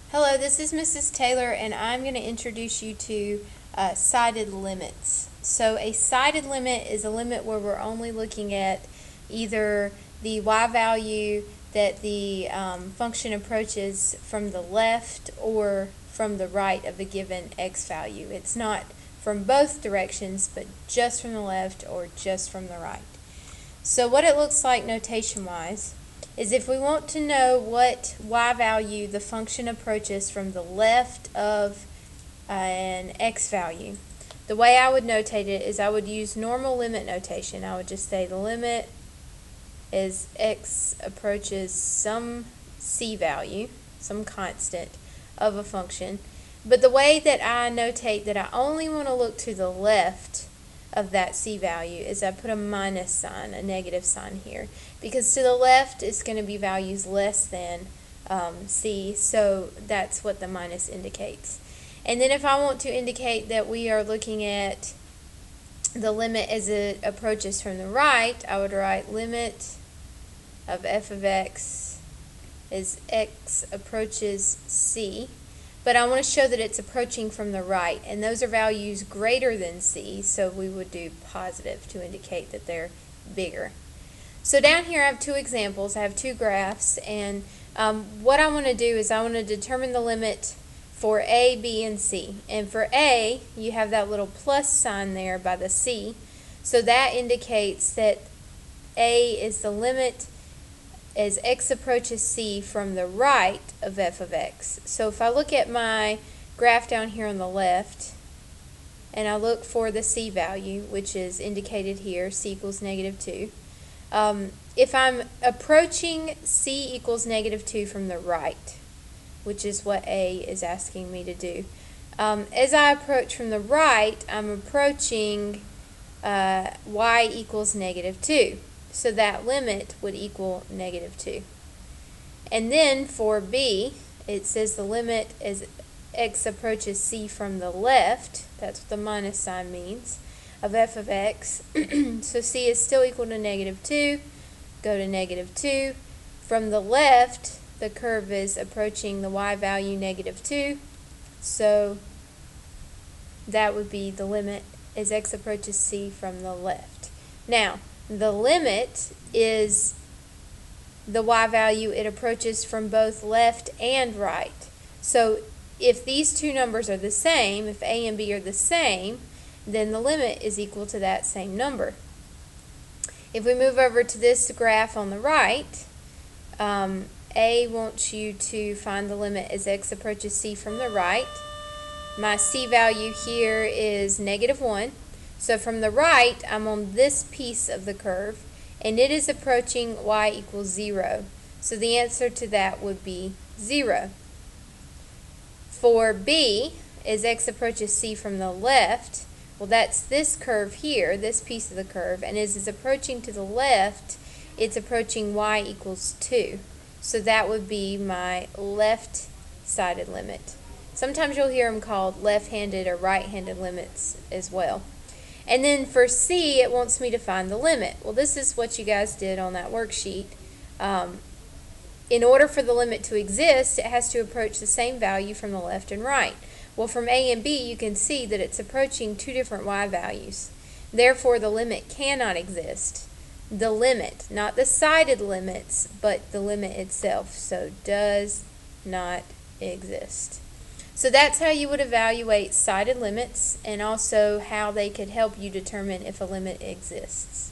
Hello, this is Mrs. Taylor, and I'm going to introduce you to sided limits. So a sided limit is a limit where we're only looking at either the y value that the function approaches from the left or from the right of a given x value. It's not from both directions, but just from the left or just from the right. So what it looks like notation-wise is if we want to know what y value the function approaches from the left of an x value, the way I would notate it is I would use normal limit notation. I would just say the limit as x approaches some c value, some constant of a function. But the way that I notate that I only want to look to the left of that c value is I put a minus sign, a negative sign here, because to the left is going to be values less than c, so that's what the minus indicates. And then if I want to indicate that we are looking at the limit as it approaches from the right, I would write limit of f of x as x approaches c. But I want to show that it's approaching from the right, and those are values greater than c, so we would do positive to indicate that they're bigger. So down here I have two examples. I have two graphs, and what I want to do is I want to determine the limit for a, b, and c. And for a, you have that little plus sign there by the c, so that indicates that a is the limit as x approaches c from the right of f of x. So if I look at my graph down here on the left, and I look for the c value, which is indicated here, c equals -2, if I'm approaching c equals -2 from the right, which is what a is asking me to do, as I approach from the right, I'm approaching y equals -2. So that limit would equal -2. And then for b, it says the limit as x approaches c from the left, that's what the minus sign means, of f of x. So c is still equal to -2, go to -2. From the left, the curve is approaching the y value -2, so that would be the limit as x approaches c from the left. Now, the limit is the y value it approaches from both left and right. So if these two numbers are the same, if a and b are the same, then the limit is equal to that same number. If we move over to this graph on the right, a wants you to find the limit as x approaches c from the right. My c value here is -1. So from the right, I'm on this piece of the curve, and it is approaching y equals 0. So the answer to that would be 0. For b, as x approaches c from the left, well, that's this curve here, this piece of the curve, and as it's approaching to the left, it's approaching y equals 2. So that would be my left-sided limit. Sometimes you'll hear them called left-handed or right-handed limits as well. And then for c, it wants me to find the limit. Well, this is what you guys did on that worksheet. In order for the limit to exist, it has to approach the same value from the left and right. Well, from a and b, you can see that it's approaching two different y values. Therefore, the limit cannot exist. The limit, not the sided limits, but the limit itself, so does not exist. So that's how you would evaluate sided limits, and also how they could help you determine if a limit exists.